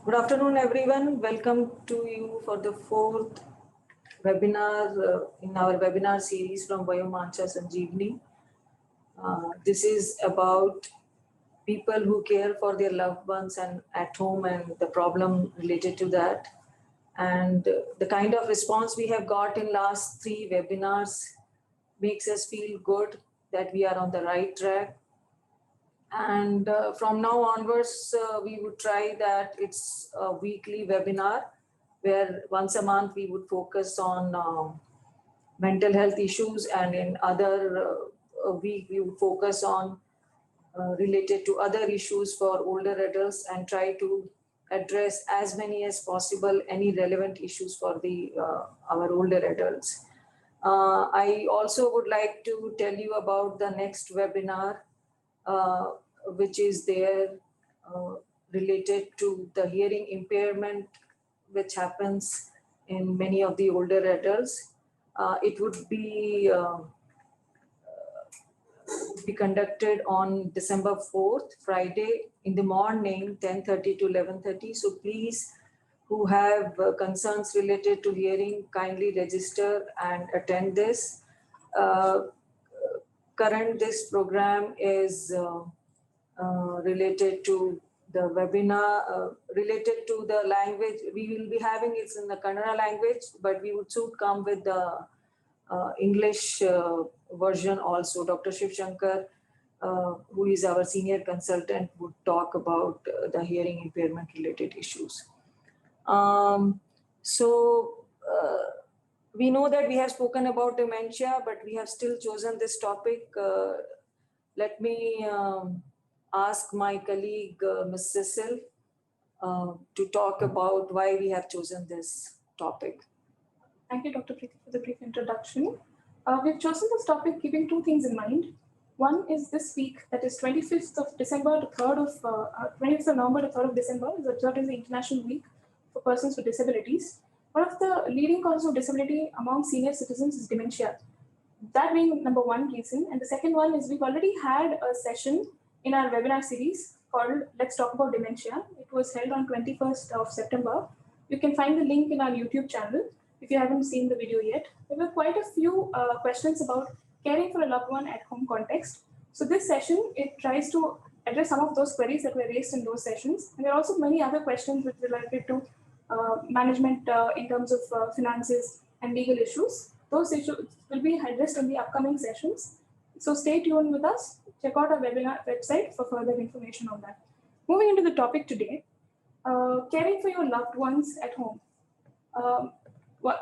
Good afternoon, everyone. Welcome to you for the fourth webinar in our webinar series from Vayommancha Sanjeevani. This is about people who care for their loved ones and at home and the problem related to that. And the kind of response we have got in last three webinars makes us feel good that we are on the right track. And from now onwards, we would try that it's a weekly webinar where once a month we would focus on mental health issues, and in other week we would focus on related to other issues for older adults and try to address as many as possible any relevant issues for the our older adults. I also would like to tell you about the next webinar uh, which is there uh, related to the hearing impairment which happens in many of the older adults. It would be conducted on December 4th, Friday in the morning, 10:30 to 11:30. So please, who have concerns related to hearing, kindly register and attend this. Uh, This program is related to the webinar, related to the language. We will be having it in the Kannada language, but we would soon come with the English version also. Dr. Shiv Shankar, who is our senior consultant, would talk about the hearing impairment related issues. Um, so we know that we have spoken about dementia, but we have still chosen this topic. Let me ask my colleague, Ms. Cecil, to talk about why we have chosen this topic. Thank you, Dr. Preeti, for the brief introduction. We've chosen this topic keeping two things in mind. One is this week, that is 25th of December to 3rd of 25th of November to 3rd of December is observed as the International Week for Persons with Disabilities. One of the leading causes of disability among senior citizens is dementia. That being number one reason. And the second one is we've already had a session in our webinar series called Let's Talk About Dementia. It was held on 21st of September. You can find the link in our YouTube channel if you haven't seen the video yet. There were quite a few questions about caring for a loved one at home context. So this session, it tries to address some of those queries that were raised in those sessions. And there are also many other questions which related to management in terms of finances and legal issues. Those issues will be addressed in the upcoming sessions. So stay tuned with us. Check out our webinar website for further information on that. Moving into the topic today, caring for your loved ones at home.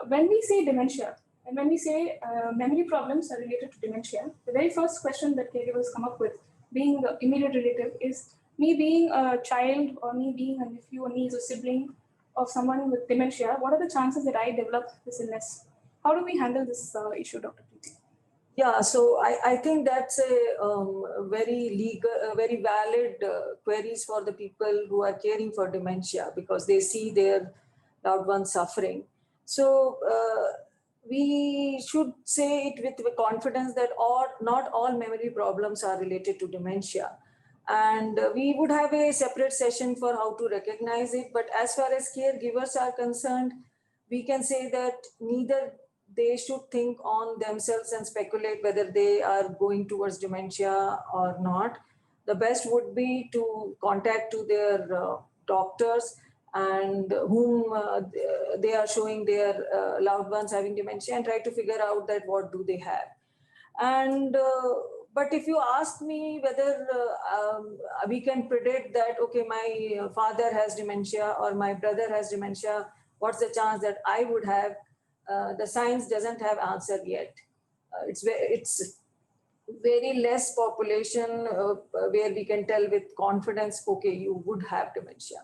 When we say dementia, and when we say memory problems are related to dementia, the very first question that caregivers come up with, being the immediate relative, is me being a child or me being a nephew or niece or sibling of someone with dementia, what are the chances that I develop this illness? How do we handle this issue, Dr. Preeti? Yeah, so I think that's a very legal, very valid queries for the people who are caring for dementia because they see their loved ones suffering. So we should say it with confidence that not all memory problems are related to dementia. And we would have a separate session for how to recognize it. But as far as caregivers are concerned, we can say that neither they should think on themselves and speculate whether they are going towards dementia or not. The best would be to contact to their doctors and whom they are showing their loved ones having dementia and try to figure out that what do they have. And but if you ask me whether we can predict that, okay, my father has dementia or my brother has dementia, what's the chance that I would have? The science doesn't have answer yet. It's very less population where we can tell with confidence, okay, you would have dementia.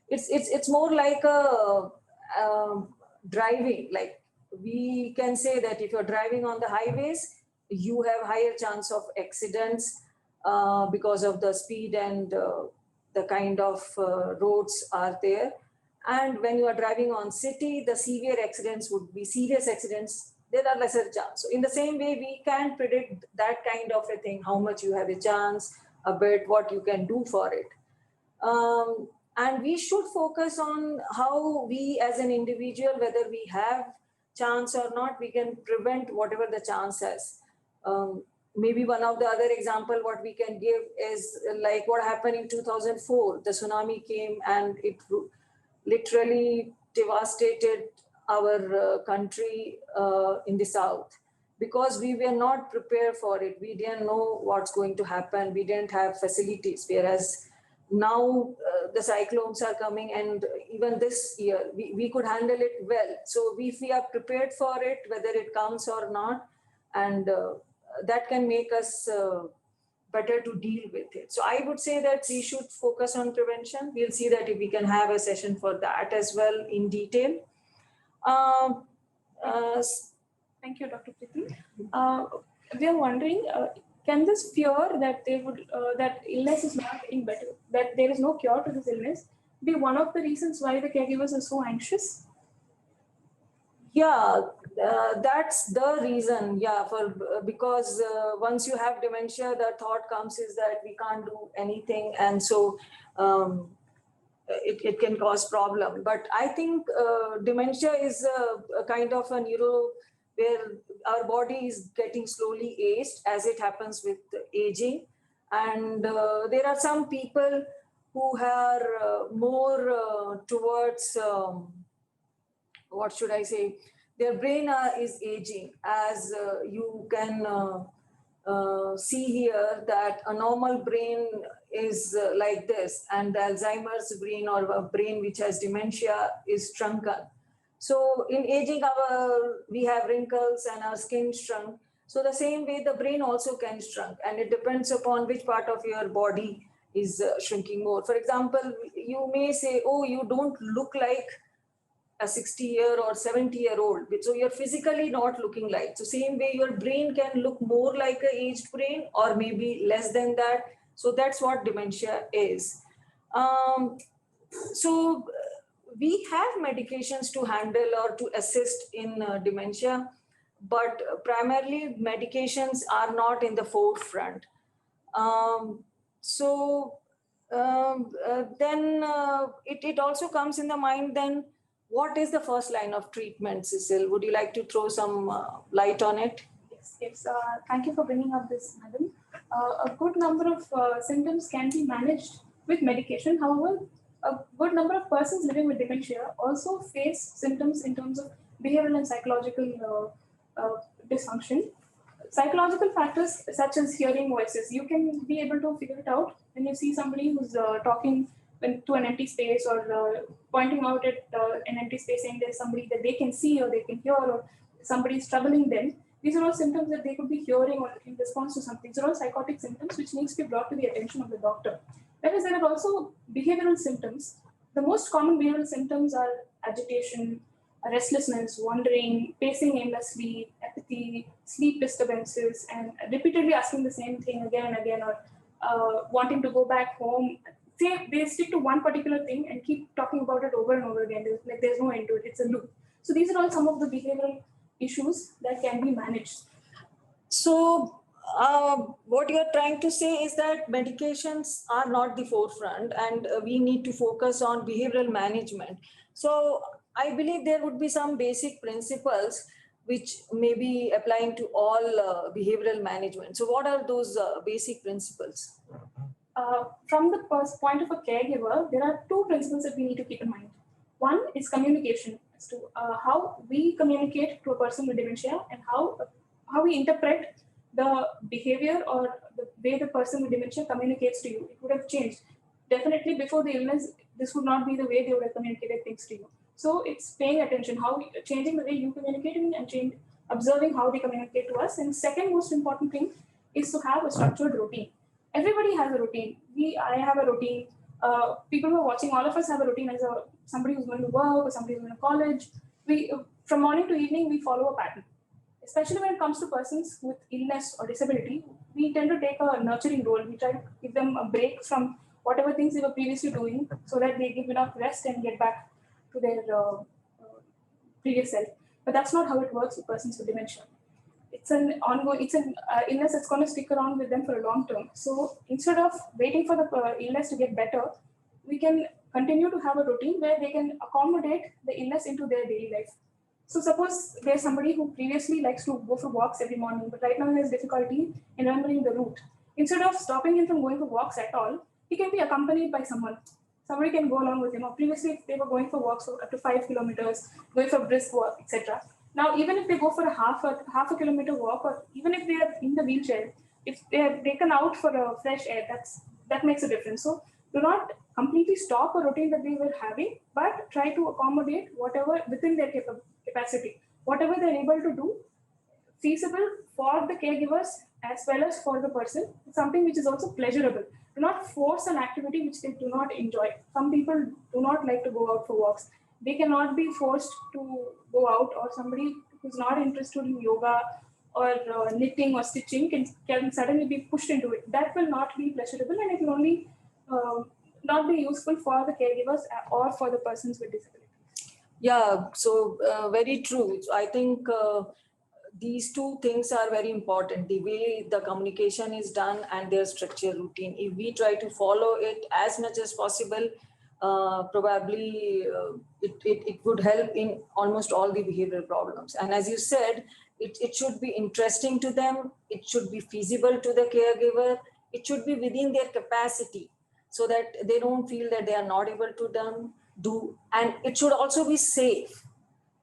It's more like a driving. Like we can say that if you're driving on the highways, you have higher chance of accidents because of the speed and the kind of roads are there. And when you are driving on city, the severe accidents would be serious accidents. There are lesser chance. So in the same way, we can predict that kind of a thing, how much you have a chance, a bit, what you can do for it. And we should focus on how we as an individual, whether we have chance or not, we can prevent whatever the chance is. Maybe one of the other example what we can give is like what happened in 2004. The tsunami came and it literally devastated our country in the south, because we were not prepared for it. We didn't know what's going to happen. We didn't have facilities. Whereas now the cyclones are coming, and even this year we could handle it well. So if we are prepared for it, whether it comes or not, and that can make us better to deal with it. So I would say that we should focus on prevention. We'll see that if we can have a session for that as well in detail. Um, uh, Thank you, Dr. Preeti. We are wondering, can this fear that that illness is not getting better, that there is no cure to this illness, be one of the reasons why the caregivers are so anxious? Yeah, that's the reason. Yeah, for because once you have dementia, the thought comes is that we can't do anything, and so um, it can cause problem. But I think dementia is a kind of a neuro where our body is getting slowly aged as it happens with aging, and there are some people who are more towards. What should I say? Their brain is aging, as you can see here that a normal brain is like this, and the Alzheimer's brain, or a brain which has dementia, is shrunken. So in aging, we have wrinkles and our skin shrunk. So the same way the brain also can shrunk, and it depends upon which part of your body is shrinking more. For example, you may say, "Oh, you don't look like a 60-year or 70-year-old." So you're physically not looking like. So same way your brain can look more like an aged brain or maybe less than that. So that's what dementia is. Um, so we have medications to handle or to assist in dementia, but primarily medications are not in the forefront. Um, so then it also comes in the mind then, what is the first line of treatment, Cecil? Would you like to throw some light on it? Yes, yes. Thank you for bringing up this, madam. A good number of symptoms can be managed with medication. However, a good number of persons living with dementia also face symptoms in terms of behavioral and psychological dysfunction. Psychological factors such as hearing voices, you can be able to figure it out when you see somebody who's talking to an empty space, or pointing out at an empty space saying there's somebody that they can see or they can hear, or somebody is troubling them. These are all symptoms that they could be hearing or in response to something. These are all psychotic symptoms which needs to be brought to the attention of the doctor. Whereas there are also behavioral symptoms. The most common behavioral symptoms are agitation, restlessness, wandering, pacing aimlessly, apathy, sleep disturbances, and repeatedly asking the same thing again and again, or wanting to go back home. Say they stick to one particular thing and keep talking about it over and over again. There's no end to it. It's a loop. So these are all some of the behavioral issues that can be managed. So what you're trying to say is that medications are not the forefront, and we need to focus on behavioral management. So I believe there would be some basic principles which may be applying to all behavioral management. So what are those basic principles? From the point of a caregiver, there are two principles that we need to keep in mind. One is communication, as to how we communicate to a person with dementia, and how we interpret the behavior or the way the person with dementia communicates to you. It would have changed. Definitely before the illness, this would not be the way they would have communicated things to you. So it's paying attention, changing the way you communicate, and observing how they communicate to us. And second most important thing is to have a structured routine. Everybody has a routine. I have a routine. People who are watching, all of us have a routine as somebody who's going to work or somebody who's going to college. From morning to evening, we follow a pattern. Especially when it comes to persons with illness or disability, we tend to take a nurturing role. We try to give them a break from whatever things they were previously doing, so that they give enough rest and get back to their previous self. But that's not how it works with persons with dementia. It's an illness that's going to stick around with them for a long term. So instead of waiting for the illness to get better, we can continue to have a routine where they can accommodate the illness into their daily life. So suppose there's somebody who previously likes to go for walks every morning, but right now he has difficulty in remembering the route. Instead of stopping him from going for walks at all, he can be accompanied by someone. Somebody can go along with him. Or previously, if they were going for walks for up to 5 kilometers, going for brisk walk, etc. Now, even if they go for a half a kilometer walk, or even if they are in the wheelchair, if they are taken out for a fresh air, that makes a difference. So do not completely stop a routine that they were having, but try to accommodate whatever within their capacity, whatever they're able to do, feasible for the caregivers as well as for the person, something which is also pleasurable. Do not force an activity which they do not enjoy. Some people do not like to go out for walks. They cannot be forced to go out, or somebody who's not interested in yoga or knitting or stitching can suddenly be pushed into it. That will not be pleasurable, and it will only not be useful for the caregivers or for the persons with disabilities. Yeah, so very true. I think these two things are very important. The way the communication is done and their structure routine. If we try to follow it as much as possible, probably it would help in almost all the behavioral problems. And as you said, it should be interesting to them. It should be feasible to the caregiver. It should be within their capacity so that they don't feel that they are not able to do. And it should also be safe.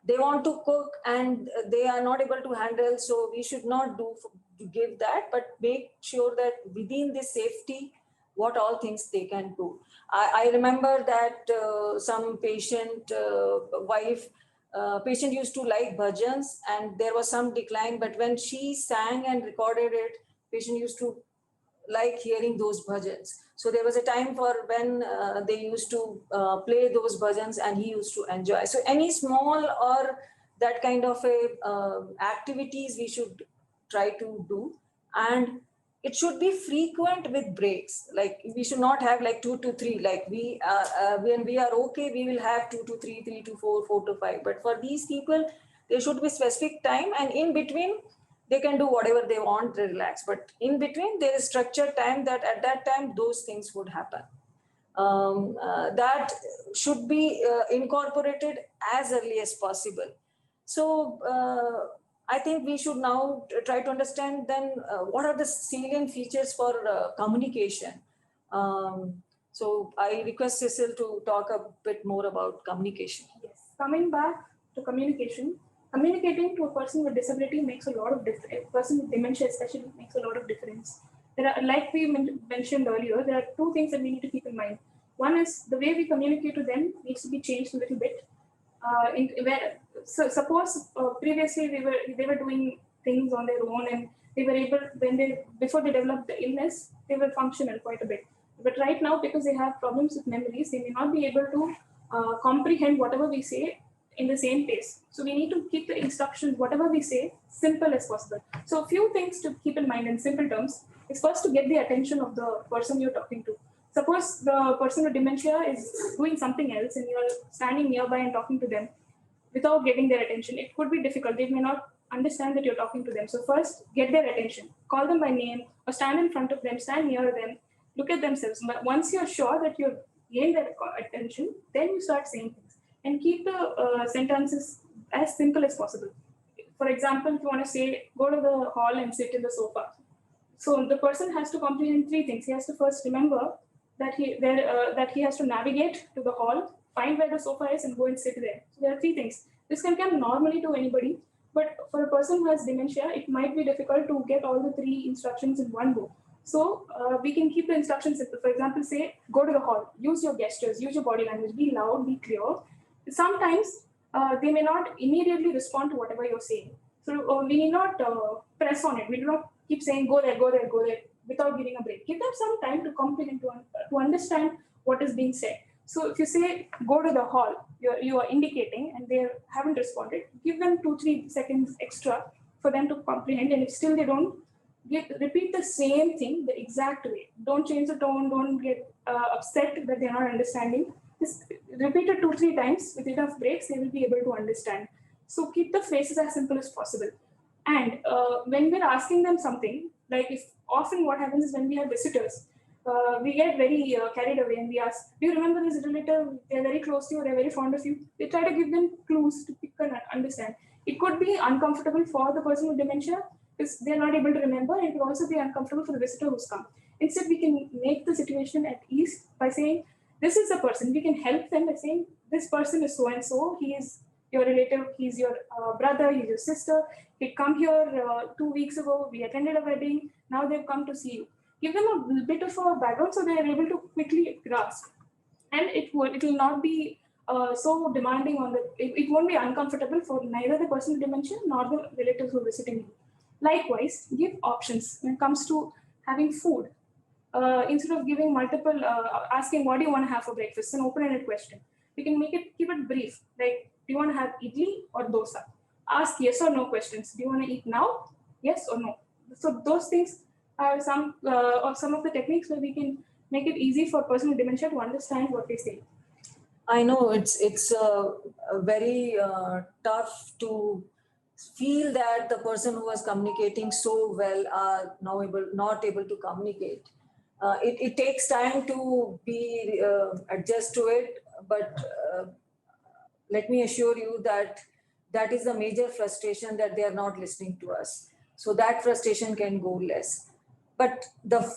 They want to cook and they are not able to handle, so we should not give that, but make sure that within the safety, what all things they can do. I remember that some patient patient used to like bhajans, and there was some decline, but when she sang and recorded it, patient used to like hearing those bhajans. So there was a time for when they used to play those bhajans and he used to enjoy. So any small or that kind of activities we should try to do, and it should be frequent with breaks. Like we should not have like 2 to 3, like when we are okay, we will have 2 to 3, 3 to 4, 4 to 5. But for these people, there should be specific time, and in between, they can do whatever they want to relax. But in between, there is structured time that at that time, those things would happen. That should be incorporated as early as possible. So I think we should now try to understand then what are the salient features for communication. So I request Cecil to talk a bit more about communication. Yes, coming back to communication, communicating to a person with disability makes a lot of difference. A person with dementia especially makes a lot of difference. There are, like we mentioned earlier, there are two things that we need to keep in mind. One is the way we communicate to them needs to be changed a little bit. So suppose previously they were doing things on their own, and they were able, before they developed the illness, they were functional quite a bit. But right now, because they have problems with memories, they may not be able to comprehend whatever we say in the same pace. So we need to keep the instructions, whatever we say, simple as possible. So a few things to keep in mind in simple terms is first to get the attention of the person you're talking to. Suppose the person with dementia is doing something else and you're standing nearby and talking to them without getting their attention. It could be difficult. They may not understand that you're talking to them. So first, get their attention. Call them by name or stand in front of them, stand near them, look at themselves. But once you're sure that you've gained their attention, then you start saying things. And keep the sentences as simple as possible. For example, if you want to say, go to the hall and sit in the sofa. So the person has to comprehend three things. He has to first remember that he has to navigate to the hall, find where the sofa is, and go and sit there. So there are three things. This can come normally to anybody, but for a person who has dementia, it might be difficult to get all the three instructions in one go. So we can keep the instructions simple. For example, say, go to the hall, use your gestures, use your body language, be loud, be clear. Sometimes they may not immediately respond to whatever you're saying. So we need not press on it. We do not keep saying, go there, go there, go there, without giving a break. Give them some time to comprehend, to understand what is being said. So if you say, go to the hall, you are indicating and they haven't responded, give them 2-3 seconds extra for them to comprehend. And if still they don't, repeat the same thing the exact way. Don't change the tone, don't get upset that they're not understanding. Just repeat it 2-3 times with enough breaks, they will be able to understand. So keep the phrases as simple as possible. And when we're asking them something, like if often what happens is when we have visitors, we get very carried away and we ask, do you remember this relative? They're very close to you, they're very fond of you. We try to give them clues to pick and understand. It could be uncomfortable for the person with dementia because they're not able to remember, and it could also be uncomfortable for the visitor who's come. Instead, we can make the situation at ease by saying, this is the person. We can help them by saying, this person is so and so. He is your relative, he's your brother, he's your sister. He come here 2 weeks ago. We attended a wedding. Now they've come to see you. Give them a bit of a background so they are able to quickly grasp. And it will not be so demanding on it won't be uncomfortable for neither the person with dementia nor the relatives who are visiting you. Likewise, give options when it comes to having food. Instead of giving multiple, asking what do you want to have for breakfast, an open-ended question. We can keep it brief, like do you want to have idli or dosa? Ask yes or no questions. Do you want to eat now? Yes or no? So those things are some of the techniques where we can make it easy for a person with dementia to understand what they say. I know it's very tough to feel that the person who was communicating so well are now not able to communicate. It takes time to be adjust to it, but let me assure you that that is a major frustration, that they are not listening to us. So that frustration can go less. But the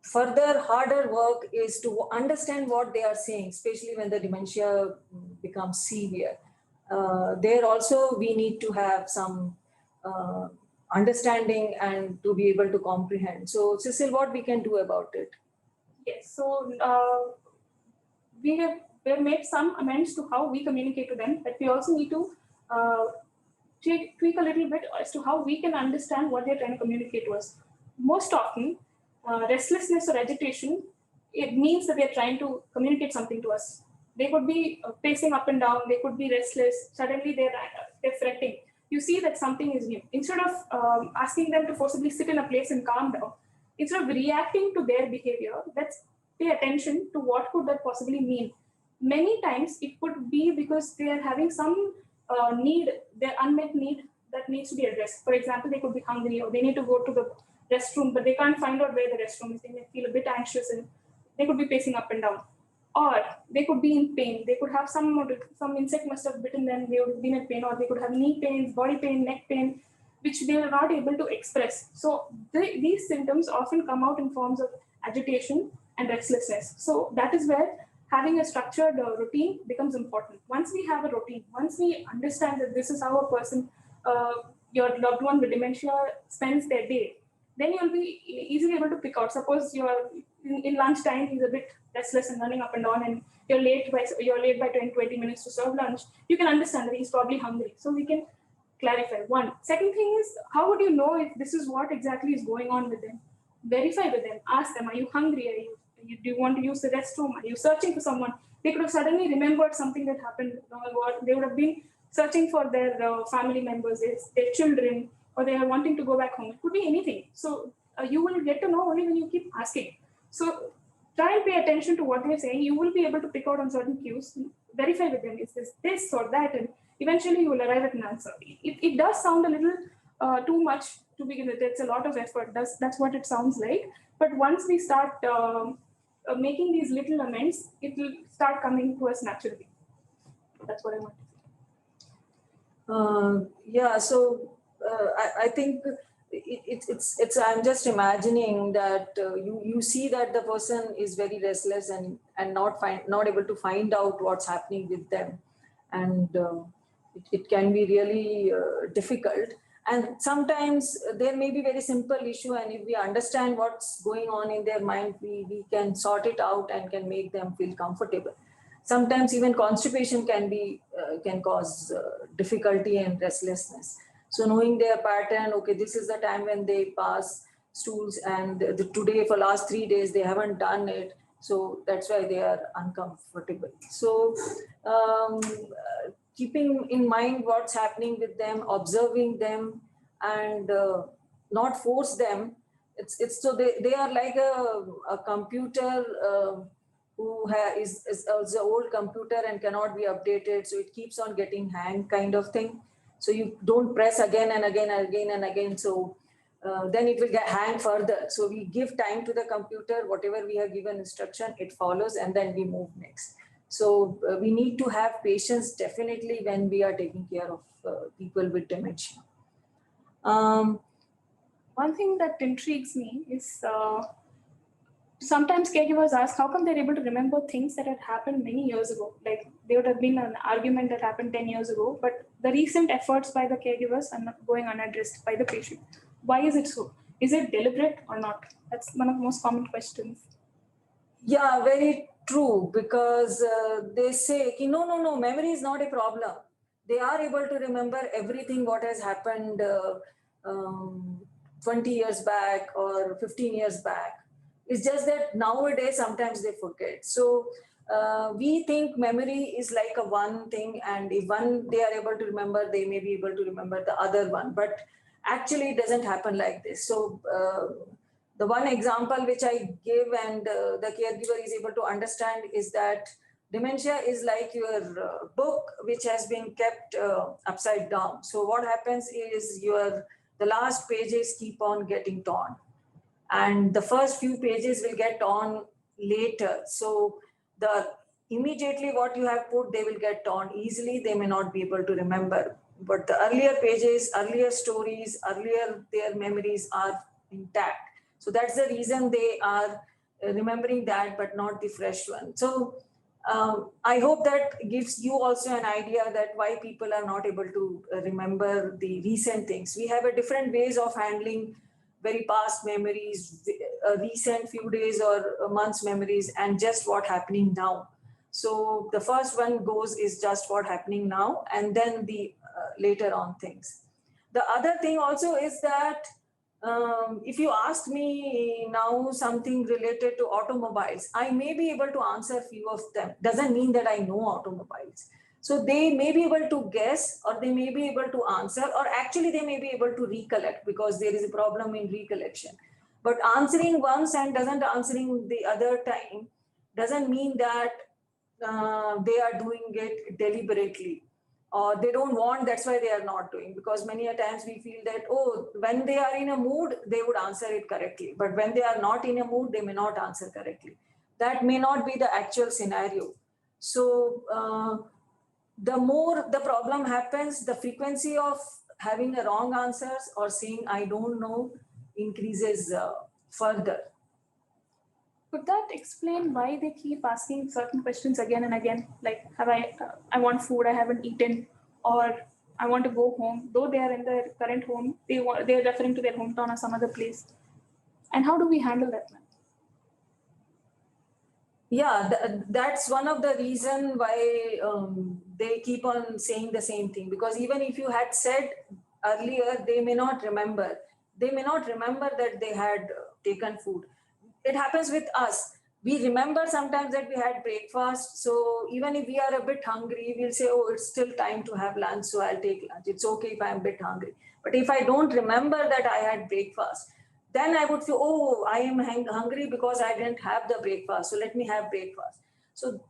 further harder work is to understand what they are saying, especially when the dementia becomes severe. There also we need to have some understanding and to be able to comprehend. So Cecil, what we can do about it? Yes, so we have made some amends to how we communicate to them, but we also need to tweak a little bit as to how we can understand what they're trying to communicate to us. Most often, restlessness or agitation, it means that they're trying to communicate something to us. They could be pacing up and down, they could be restless, suddenly they're fretting. You see that something is new. Instead of asking them to forcibly sit in a place and calm down, instead of reacting to their behavior, let's pay attention to what could that possibly mean. Many times it could be because they are having some need, their unmet need that needs to be addressed. For example, they could be hungry or they need to go to the restroom, but they can't find out where the restroom is. They may feel a bit anxious and they could be pacing up and down. Or they could be in pain. They could have some insect must have bitten them. They would have been in pain, or they could have knee pains, body pain, neck pain, which they are not able to express. So these symptoms often come out in forms of agitation and restlessness. So that is where having a structured routine becomes important. Once we have a routine, once we understand that this is how a person, your loved one with dementia spends their day, then you'll be easily able to pick out. Suppose you're in lunchtime, he's a bit restless and running up and down, and you're late by 20 minutes to serve lunch. You can understand that he's probably hungry. So we can clarify. One. Second thing is, how would you know if this is what exactly is going on with them? Verify with them. Ask them, are you hungry? Do you want to use the restroom? Are you searching for someone? They could have suddenly remembered something that happened long ago. They would have been searching for their family members, their children, or they are wanting to go back home. It could be anything. So you will get to know only when you keep asking. So try and pay attention to what they're saying. You will be able to pick out on certain cues. Verify with them, is this or that? And eventually you will arrive at an answer. It does sound a little too much to begin with. It's a lot of effort. That's what it sounds like. But once we start making these little amends, it will start coming to us naturally. That's what I want to say. Yeah, so I think it's I'm just imagining that you see that the person is very restless and not able to find out what's happening with them, and it can be really difficult. And sometimes there may be very simple issue, and if we understand what's going on in their mind, we can sort it out and can make them feel comfortable. Sometimes even constipation can cause difficulty and restlessness. So knowing their pattern, okay, this is the time when they pass stools, and today for last 3 days they haven't done it, so that's why they are uncomfortable. So keeping in mind what's happening with them, observing them, and not force them. It's so they are like a computer who is an old computer and cannot be updated, so it keeps on getting hang kind of thing. So you don't press again and again and again and again. So then it will hang further. So we give time to the computer, whatever we have given instruction, it follows, and then we move next. So we need to have patience definitely when we are taking care of people with dementia. One thing that intrigues me is sometimes caregivers ask how come they're able to remember things that had happened many years ago. Like there would have been an argument that happened 10 years ago, but the recent efforts by the caregivers are not going unaddressed by the patient. Why is it so? Is it deliberate or not? That's one of the most common questions. Yeah, very true, because they say, no, memory is not a problem. They are able to remember everything what has happened 20 years back or 15 years back. It's just that nowadays sometimes they forget. So we think memory is like a one thing, and if one they are able to remember, they may be able to remember the other one. But actually it doesn't happen like this. So the one example which I give and the caregiver is able to understand is that dementia is like your book which has been kept upside down. So what happens is the last pages keep on getting torn, and the first few pages will get torn later. So the immediately what you have put, they will get torn easily. They may not be able to remember. But the earlier pages, earlier stories, earlier their memories are intact. So that's the reason they are remembering that, but not the fresh one. So I hope that gives you also an idea that why people are not able to remember the recent things. We have a different ways of handling very past memories, recent few days or months memories, and just what happening now. So the first one goes is just what happening now, and then the later on things. The other thing also is that if you ask me now something related to automobiles, I may be able to answer few of them. Doesn't mean that I know automobiles. So they may be able to guess, or they may be able to answer, or actually they may be able to recollect because there is a problem in recollection. But answering once and doesn't answering the other time doesn't mean that they are doing it deliberately, or they don't want, that's why they are not doing. Because many a times we feel that, oh, when they are in a mood, they would answer it correctly. But when they are not in a mood, they may not answer correctly. That may not be the actual scenario. So the more the problem happens, the frequency of having a wrong answers or saying, I don't know, increases further. Could that explain why they keep asking certain questions again and again? Like, I want food I haven't eaten, or I want to go home. Though they are in their current home, they are referring to their hometown or some other place. And how do we handle that, ma'am? Yeah, that's one of the reason why they keep on saying the same thing. Because even if you had said earlier, they may not remember. They may not remember that they had taken food. It happens with us. We remember sometimes that we had breakfast. So even if we are a bit hungry, we'll say, oh, it's still time to have lunch, so I'll take lunch. It's okay if I'm a bit hungry. But if I don't remember that I had breakfast, then I would feel, oh, I am hungry because I didn't have the breakfast. So let me have breakfast. So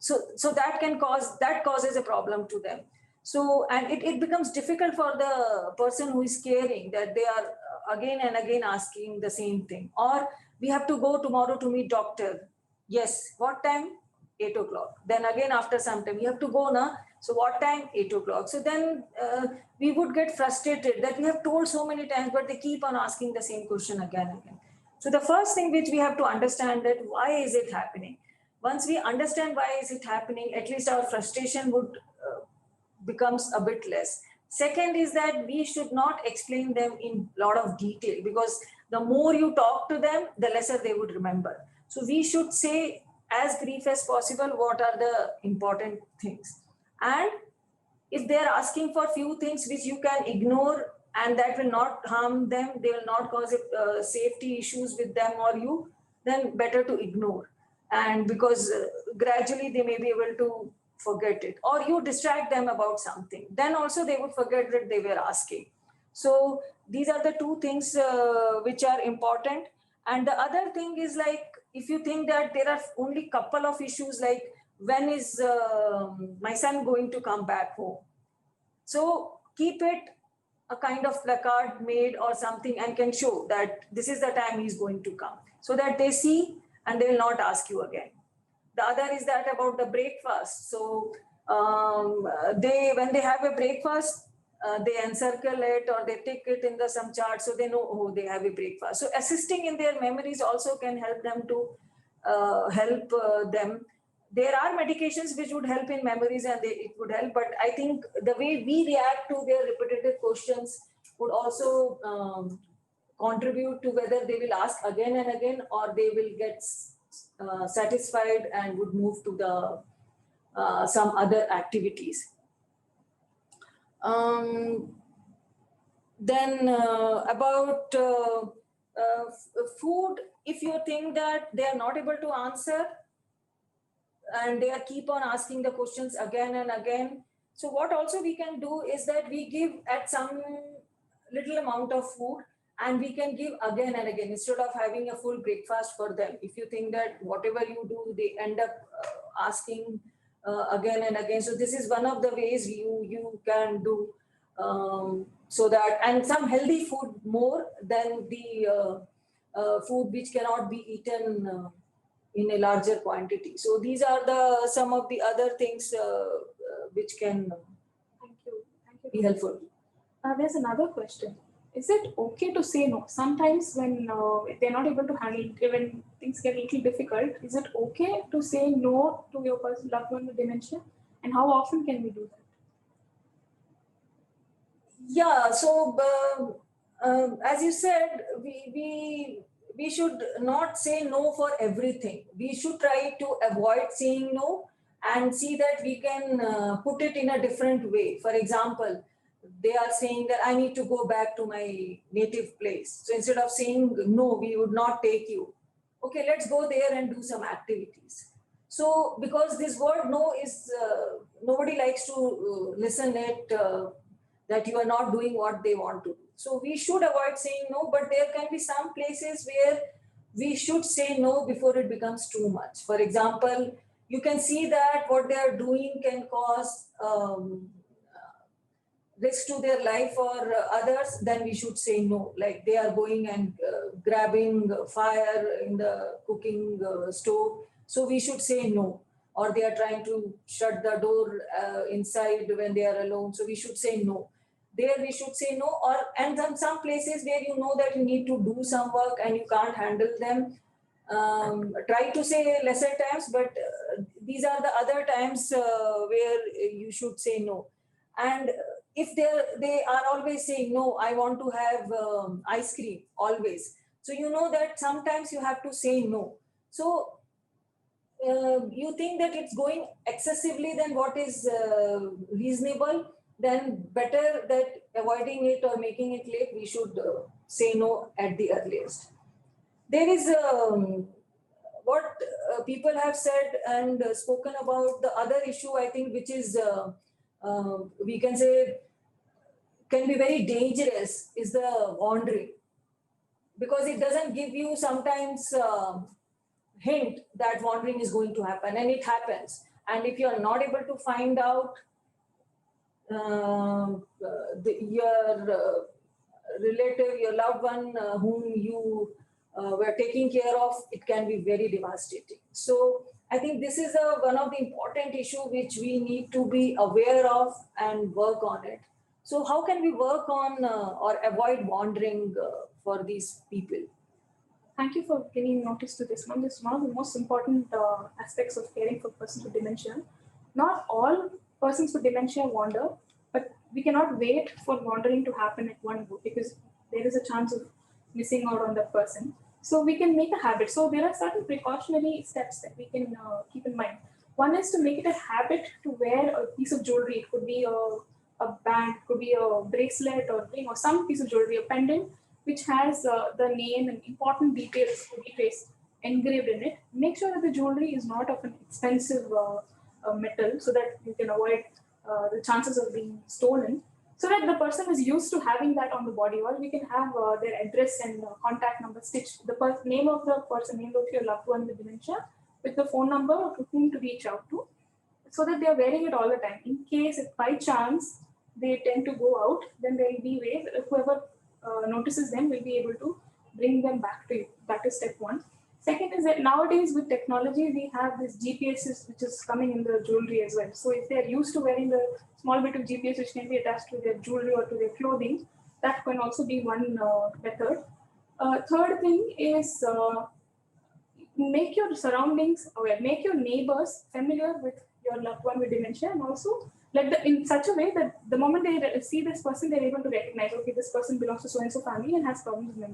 that causes a problem to them. So, and it becomes difficult for the person who is caring, that they are again and again asking the same thing. Or we have to go tomorrow to meet doctor. Yes, what time? 8 o'clock. Then again after some time, you have to go now. So what time? 8 o'clock. So then we would get frustrated that we have told so many times, but they keep on asking the same question again and again. So the first thing which we have to understand, that why is it happening? Once we understand why is it happening, at least our frustration would becomes a bit less. Second is that we should not explain them in a lot of detail, because the more you talk to them, the lesser they would remember. So we should say as brief as possible what are the important things. And if they're asking for few things which you can ignore and that will not harm them, they will not cause safety issues with them or you, then better to ignore. And because gradually they may be able to forget it, or you distract them about something, then also they would forget that they were asking. So these are the two things which are important. And the other thing is, like, if you think that there are only couple of issues, like when is my son going to come back home, so keep it a kind of placard made or something and can show that this is the time he's going to come, so that they see and they will not ask you again. The other is that about the breakfast. So they, when they have a breakfast, they encircle it or they tick it in the some chart, so they know, oh, they have a breakfast. So assisting in their memories also can help them to help them. There are medications which would help in memories and it would help, but I think the way we react to their repetitive questions would also contribute to whether they will ask again and again, or they will get satisfied and would move to the some other activities. Then about food, if you think that they are not able to answer and they are keep on asking the questions again and again, so what also we can do is that we give at some little amount of food, and we can give again and again instead of having a full breakfast for them. If you think that whatever you do, they end up asking again and again. So this is one of the ways you can do, so that, and some healthy food more than the food which cannot be eaten in a larger quantity. So these are the some of the other things which can Thank you. be helpful. There's another question. Is it okay to say no? Sometimes when they're not able to handle it, when things get a little difficult, is it okay to say no to your loved one with dementia? And how often can we do that? Yeah, so as you said, we should not say no for everything. We should try to avoid saying no and see that we can put it in a different way. For example, they are saying that I need to go back to my native place. So instead of saying no, we would not take you. Okay, let's go there and do some activities. So because this word no is, nobody likes to listen it, that you are not doing what they want to do. So we should avoid saying no, but there can be some places where we should say no before it becomes too much. For example, you can see that what they are doing can cause risk to their life or others, then we should say no. Like they are going and grabbing fire in the cooking stove, so we should say no. Or they are trying to shut the door inside when they are alone, so we should say no. There we should say no. Or and then some places where you know that you need to do some work and you can't handle them, try to say lesser times, but these are the other times where you should say no. And if they are always saying no, I want to have ice cream always, so you know that sometimes you have to say no. So you think that it's going excessively than what is reasonable, then better that avoiding it or making it late, we should say no at the earliest. There is what people have said and spoken about the other issue, I think, which is we can say can be very dangerous, is the wandering, because it doesn't give you sometimes hint that wandering is going to happen, and it happens. And if you are not able to find out your relative, your loved one whom you were taking care of, it can be very devastating. So I think this is one of the important issue which we need to be aware of and work on it. So how can we work on or avoid wandering for these people? Thank you for giving notice to this one. This is one of the most important aspects of caring for persons with dementia. Not all persons with dementia wander, but we cannot wait for wandering to happen at one go, because there is a chance of missing out on that person. So we can make a habit. So there are certain precautionary steps that we can keep in mind. One is to make it a habit to wear a piece of jewelry. It could be a band, it could be a bracelet or ring or some piece of jewelry, a pendant, which has the name and important details engraved in it. Make sure that the jewelry is not of an expensive metal, so that you can avoid the chances of being stolen, so that the person is used to having that on the body. Or we can have their address and contact number stitched, the name of the person, name of your loved one with dementia, with the phone number to whom to reach out to, so that they are wearing it all the time. In case, if by chance they tend to go out, then there will be ways, whoever notices them will be able to bring them back to you. That is step one. Second is that nowadays with technology, we have this GPS which is coming in the jewelry as well. So if they're used to wearing a small bit of GPS which can be attached to their jewelry or to their clothing, that can also be one method. Third thing is make your surroundings aware, make your neighbors familiar with your loved one with dementia, and also let the in such a way that the moment they see this person, they're able to recognize, okay, this person belongs to so and so family and has problems with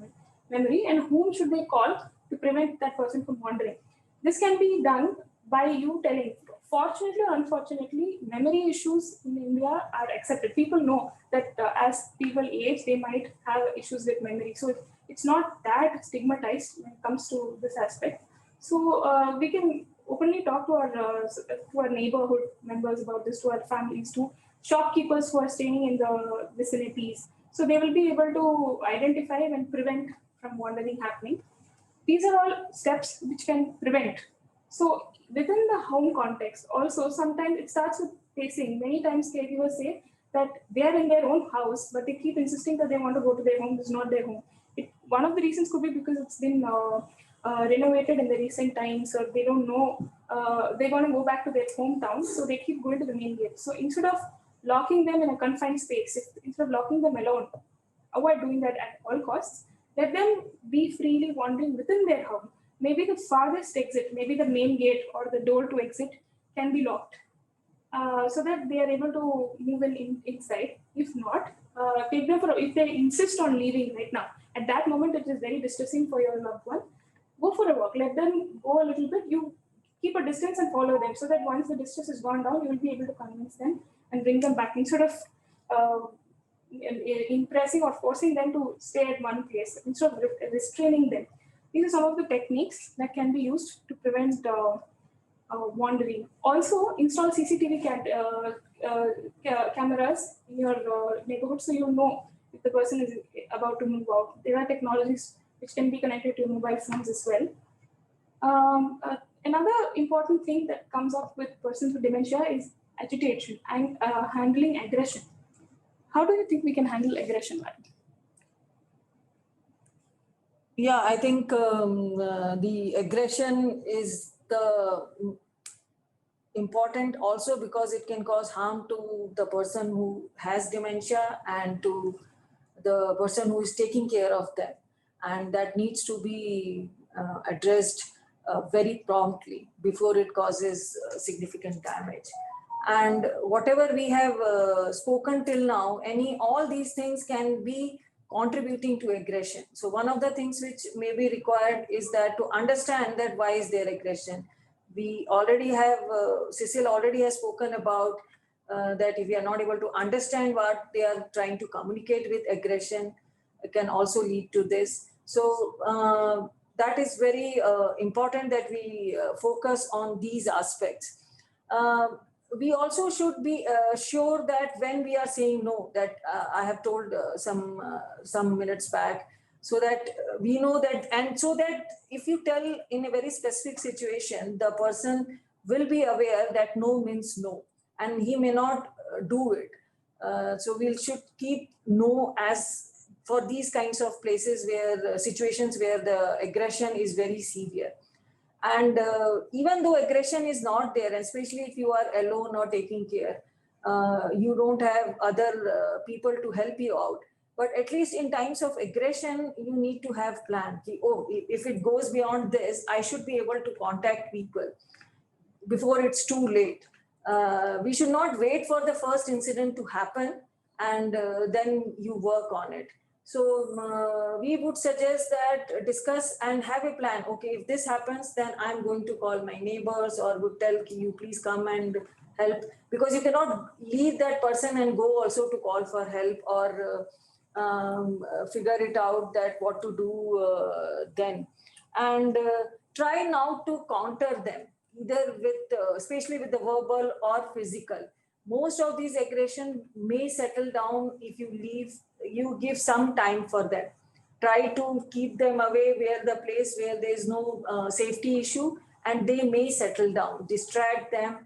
memory, and whom should they call to prevent that person from wandering. This can be done by you telling. Fortunately or unfortunately, memory issues in India are accepted. People know that as people age, they might have issues with memory. So it's not that stigmatized when it comes to this aspect. So we can openly talk to our neighborhood members about this, to our families, to shopkeepers who are staying in the vicinities. So they will be able to identify and prevent from wandering happening. These are all steps which can prevent. So within the home context, also sometimes it starts with pacing. Many times caregivers say that they are in their own house, but they keep insisting that they want to go to their home. It's not their home. One of the reasons could be because it's been renovated in the recent times, or they don't know, they want to go back to their hometown, so they keep going to the main gate. So instead of locking them in a confined space, instead of locking them alone, avoid doing that at all costs. Let them be freely wandering within their home. Maybe the farthest exit, maybe the main gate or the door to exit can be locked, so that they are able to move inside. If not, take them for, if they insist on leaving right now, at that moment it is very distressing for your loved one. Go for a walk. Let them go a little bit. You keep a distance and follow them, so that once the distress is gone down, you will be able to convince them and bring them back, instead of impressing or forcing them to stay at one place, instead of restraining them. These are some of the techniques that can be used to prevent wandering. Also, install CCTV cameras in your neighborhood, so you know if the person is about to move out. There are technologies which can be connected to mobile phones as well. Another important thing that comes up with persons with dementia is agitation and handling aggression. How do you think we can handle aggression, madam? Yeah, I think the aggression is the important also because it can cause harm to the person who has dementia and to the person who is taking care of them. And that needs to be addressed very promptly before it causes significant damage. And whatever we have spoken till now, all these things can be contributing to aggression. So one of the things which may be required is that to understand that why is there aggression. We already have, Cecil already has spoken about that if we are not able to understand what they are trying to communicate with aggression, it can also lead to this. So that is very important that we focus on these aspects. We also should be sure that when we are saying no, that I have told some minutes back, so that we know that, and so that if you tell in a very specific situation, the person will be aware that no means no, and he may not do it. So we should keep no as for these kinds of places where situations where the aggression is very severe. And even though aggression is not there, especially if you are alone or taking care, you don't have other people to help you out. But at least in times of aggression, you need to have plan. Oh, if it goes beyond this, I should be able to contact people before it's too late. We should not wait for the first incident to happen and then you work on it. So we would suggest that discuss and have a plan. Okay, if this happens, then I'm going to call my neighbors or would tell you please come and help, because you cannot leave that person and go also to call for help or figure it out that what to do then. And try now to counter them, either with, especially with the verbal or physical. Most of these aggression may settle down if you give some time for them. Try to keep them away where the place where there is no safety issue, and they may settle down. Distract them,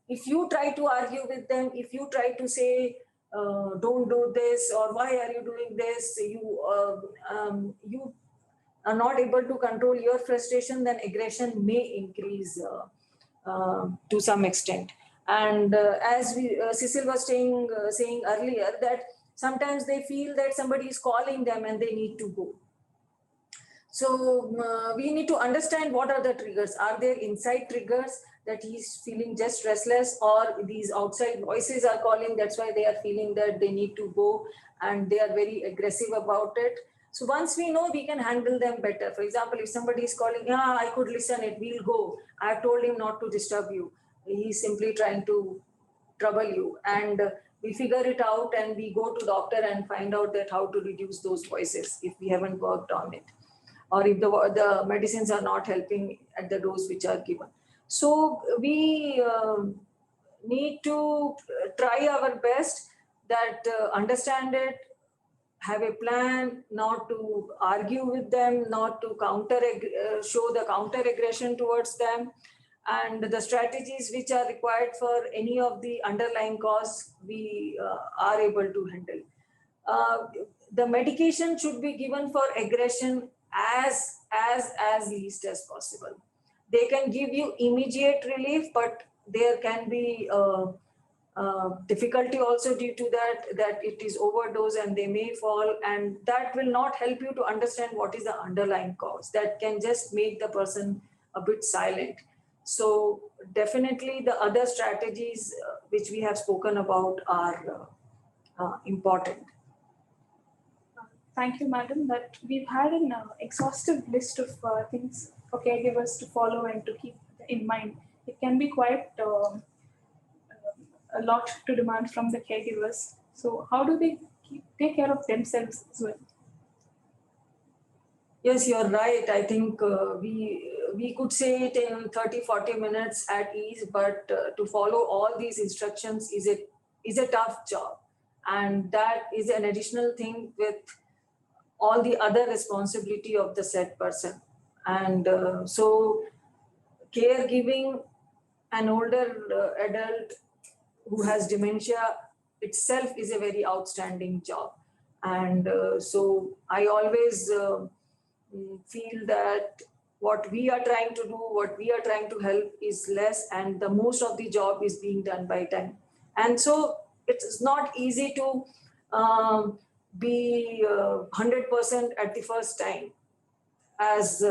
if you try to argue with them, if you try to say, don't do this, or why are you doing this, you are not able to control your frustration, then aggression may increase to some extent. And as Cecil was saying earlier, that sometimes they feel that somebody is calling them and they need to go. So we need to understand what are the triggers. Are there inside triggers that he's feeling just restless, or these outside voices are calling, that's why they are feeling that they need to go and they are very aggressive about it. So once we know, we can handle them better. For example, if somebody is calling, yeah, I could listen it, we'll go. I have told him not to disturb you. He's simply trying to trouble you. And we figure it out and we go to doctor and find out that how to reduce those voices if we haven't worked on it, or if the medicines are not helping at the dose which are given. So we need to try our best, that understand it, have a plan, not to argue with them, not to show the counter aggression towards them, and the strategies which are required for any of the underlying cause we are able to handle. The medication should be given for aggression as least as possible. They can give you immediate relief, but there can be difficulty also due to that it is overdose and they may fall, and that will not help you to understand what is the underlying cause. That can just make the person a bit silent. So definitely the other strategies which we have spoken about are important. Thank you, madam, that we've had an exhaustive list of things for caregivers to follow and to keep in mind. It can be quite a lot to demand from the caregivers. So how do they take care of themselves as well? Yes, you're right. I think we could say it in 30-40 minutes at ease, but to follow all these instructions is a tough job. And that is an additional thing with all the other responsibility of the said person. And so caregiving an older adult who has dementia itself is a very outstanding job. And so I always feel that what we are trying to do, what we are trying to help is less, and the most of the job is being done by time. And so it's not easy to be 100% at the first time, as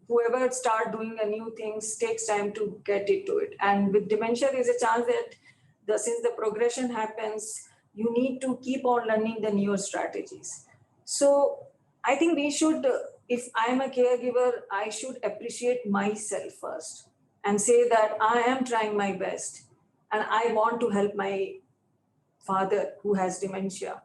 whoever start doing a new things takes time to get into it. And with dementia, there's a chance that since the progression happens, you need to keep on learning the newer strategies. So I think we should, if I'm a caregiver, I should appreciate myself first and say that I am trying my best and I want to help my father who has dementia.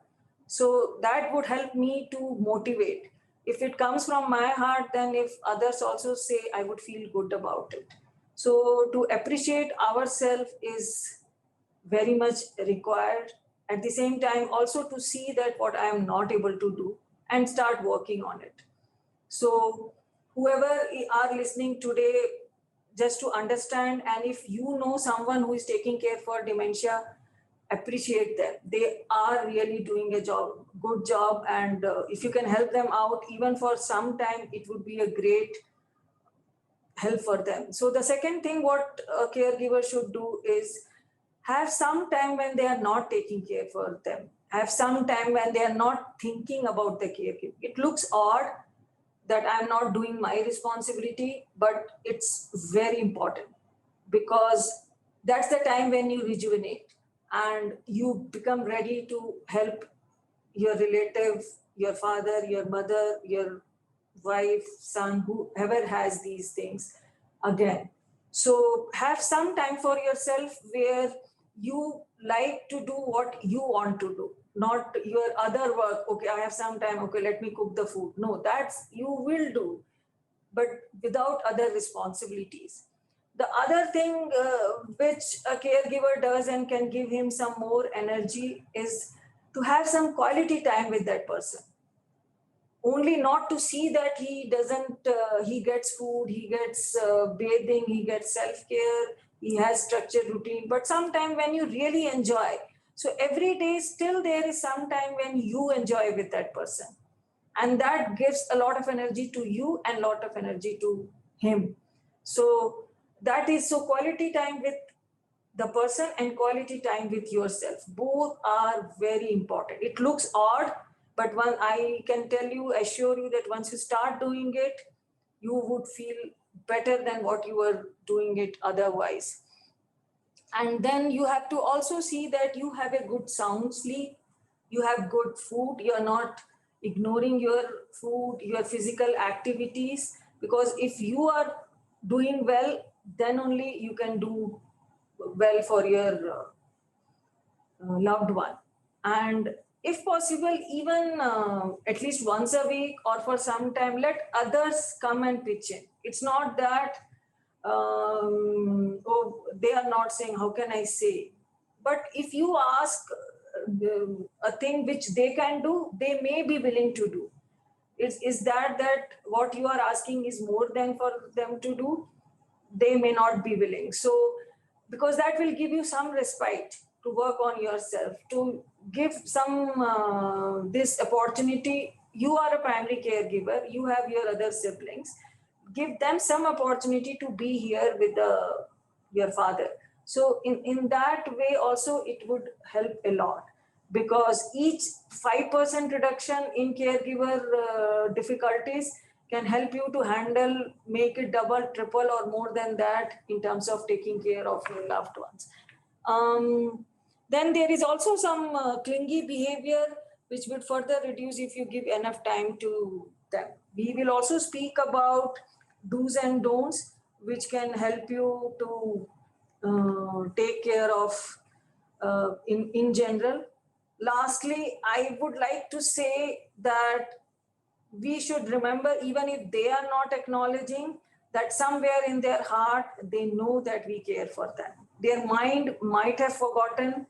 So that would help me to motivate. If it comes from my heart, then if others also say, I would feel good about it. So to appreciate ourselves is very much required. At the same time, also to see that what I am not able to do and start working on it. So whoever are listening today, just to understand, and if you know someone who is taking care for dementia, appreciate them. They are really doing a good job. And if you can help them out, even for some time, it would be a great help for them. So the second thing what a caregiver should do is have some time when they are not taking care for them. Have some time when they are not thinking about the caregiving. It looks odd that I'm not doing my responsibility, but it's very important, because that's the time when you rejuvenate and you become ready to help your relative, your father, your mother, your wife, son, whoever has these things again. So have some time for yourself where you like to do what you want to do, not your other work. Okay, I have some time. Okay, let me cook the food. No, that's you will do, but without other responsibilities. The other thing which a caregiver does and can give him some more energy is to have some quality time with that person. Only not to see that he doesn't, he gets food, he gets bathing, he gets self-care, he has structured routine, but sometime when you really enjoy. So every day still there is some time when you enjoy with that person. And that gives a lot of energy to you and a lot of energy to him. So that is, so quality time with the person and quality time with yourself, both are very important. It looks odd, but one, I can tell you, assure you that once you start doing it, you would feel better than what you were doing it otherwise. And then you have to also see that you have a good sound sleep, you have good food, you're not ignoring your food, your physical activities, because if you are doing well, then only you can do well for your loved one. And if possible, even at least once a week or for some time, let others come and pitch in. It's not that oh, they are not saying, how can I say? But if you ask a thing which they can do, they may be willing to do. Is that what you are asking is more than for them to do? They may not be willing. So, because that will give you some respite to work on yourself, to give some this opportunity. You are a primary caregiver, you have your other siblings, give them some opportunity to be here with your father. So in that way also it would help a lot, because each 5% reduction in caregiver difficulties can help you to handle, make it double, triple, or more than that in terms of taking care of your loved ones. Then there is also some clingy behavior which would further reduce if you give enough time to them. We will also speak about do's and don'ts, which can help you to take care of in general. Lastly, I would like to say that we should remember, even if they are not acknowledging, that somewhere in their heart they know that we care for them. Their mind might have forgotten,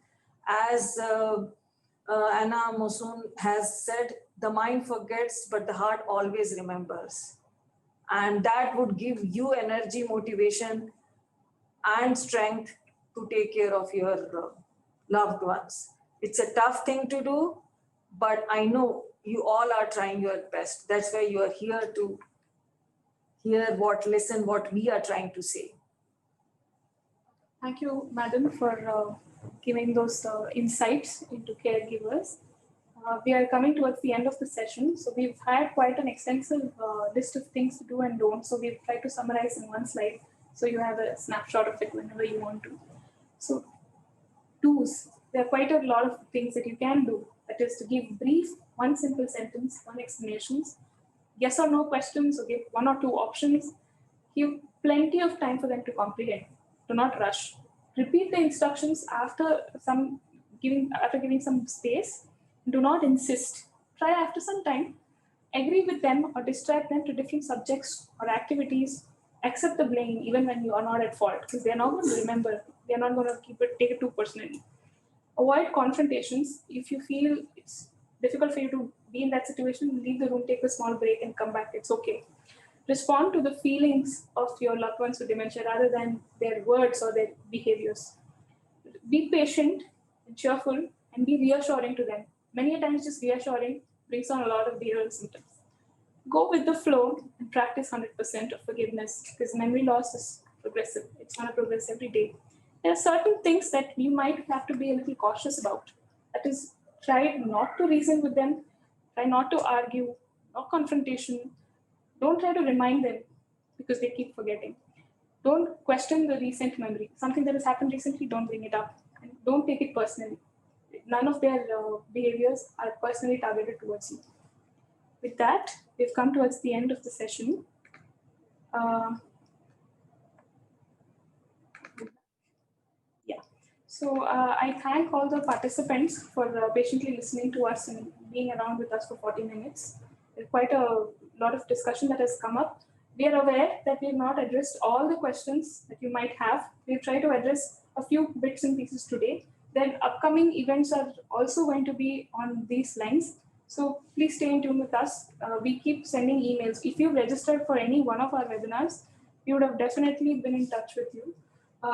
as Anna Mosun has said, the mind forgets but the heart always remembers. And that would give you energy, motivation, and strength to take care of your loved ones. It's a tough thing to do, but I know you all are trying your best. That's why you are here to hear listen what we are trying to say. Thank you, madam, for giving those insights into caregivers. We are coming towards the end of the session. So we've had quite an extensive list of things to do and don't. So we've tried to summarize in one slide, so you have a snapshot of it whenever you want to. So do's, there are quite a lot of things that you can do. That is to give brief, one simple sentence, one explanations, yes or no questions, or give one or two options. Give plenty of time for them to comprehend. Do not rush. Repeat the instructions after giving some space. Do not insist. Try after some time. Agree with them or distract them to different subjects or activities. Accept the blame even when you are not at fault, because they are not going to remember. They are not going to take it too personally. Avoid confrontations. If you feel it's difficult for you to be in that situation, leave the room, take a small break, and come back. It's okay. Respond to the feelings of your loved ones with dementia rather than their words or their behaviors. Be patient and cheerful and be reassuring to them. Many times just reassuring brings on a lot of behavioral symptoms. Go with the flow and practice 100% of forgiveness, because memory loss is progressive. It's going to progress every day. There are certain things that you might have to be a little cautious about. That is, try not to reason with them, try not to argue, no confrontation. Don't try to remind them because they keep forgetting. Don't question the recent memory. Something that has happened recently, don't bring it up. And don't take it personally. None of their behaviors are personally targeted towards you. With that, we've come towards the end of the session. So I thank all the participants for patiently listening to us and being around with us for 40 minutes. There's quite a lot of discussion that has come up. We are aware that we have not addressed all the questions that you might have. We've tried to address a few bits and pieces today. Then upcoming events are also going to be on these lines. So please stay in tune with us. We keep sending emails. If you've registered for any one of our webinars, we would have definitely been in touch with you.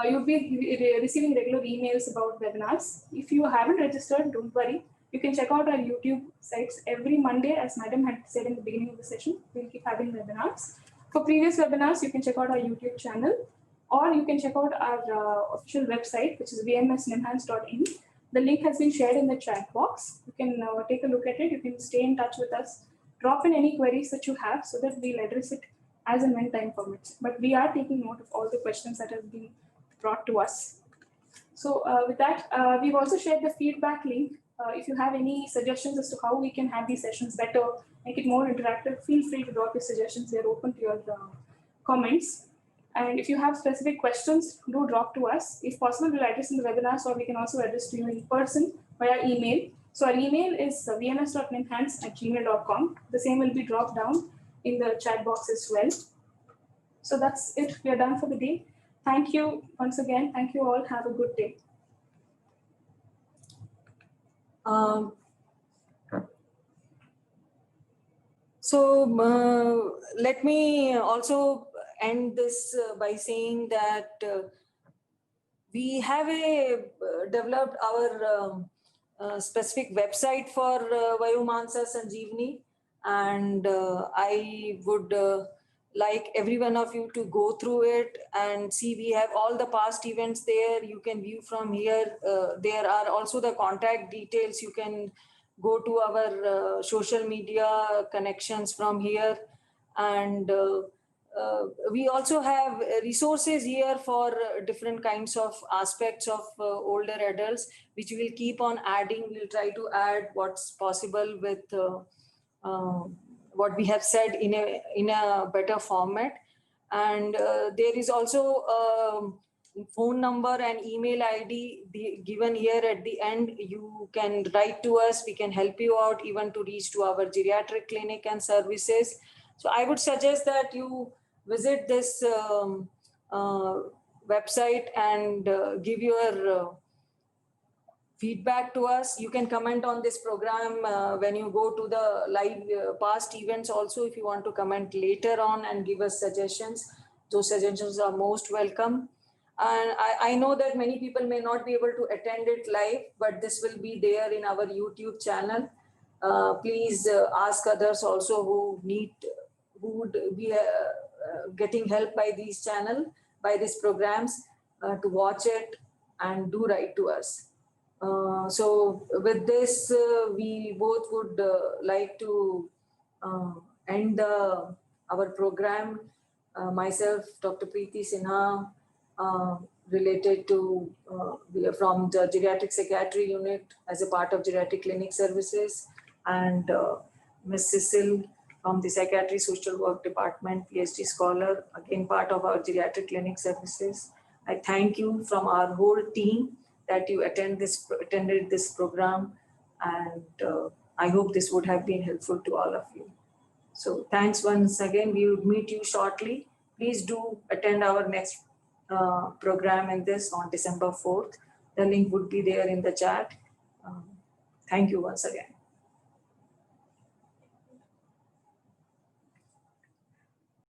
You'll be receiving regular emails about webinars. If you haven't registered, don't worry. You can check out our YouTube sites every Monday, as Madam had said in the beginning of the session. We'll keep having webinars. For previous webinars, you can check out our YouTube channel, or you can check out our official website, which is vmsnimhans.in. The link has been shared in the chat box. You can take a look at it. You can stay in touch with us. Drop in any queries that you have so that we'll address it as and when time permits. But we are taking note of all the questions that have been brought to us. So with that, we've also shared the feedback link. If you have any suggestions as to how we can have these sessions better, make it more interactive, feel free to drop your suggestions. They're open to your comments. And if you have specific questions, do drop to us. If possible, we'll address in the webinars, or we can also address to you in person via email. So our email is vms.nimhans@gmail.com. The same will be dropped down in the chat box as well. So that's it. We are done for the day. Thank you once again. Thank you all. Have a good day. Let me also end this by saying that we have developed our specific website for Vayumansa Sanjeevani, and I would like every one of you to go through it and see. We have all the past events there. You can view from here. There are also the contact details. You can go to our social media connections from here, and we also have resources here for different kinds of aspects of older adults, which we will keep on adding. We'll try to add what's possible with what we have said in a better format. And there is also a phone number and email ID given here at the end. You can write to us. We can help you out even to reach to our geriatric clinic and services. So I would suggest that you visit this website and give your feedback to us. You can comment on this program when you go to the live past events also. If you want to comment later on and give us suggestions, those suggestions are most welcome. And I know that many people may not be able to attend it live, but this will be there in our YouTube channel. Please ask others also who would be getting help by these channel, by these programs, to watch it and do write to us. So with this, we both would like to end our program. Myself, Dr. Preeti Sinha, related to, we are from the Geriatric Psychiatry Unit as a part of Geriatric Clinic Services, and Ms. Cecil from the Psychiatry Social Work Department, PhD scholar, again part of our Geriatric Clinic Services. I thank you from our whole team that you attended this program, and I hope this would have been helpful to all of you. So thanks once again. We will meet you shortly. Please do attend our next program in this on December 4th. The link would be there in the chat. Thank you once again.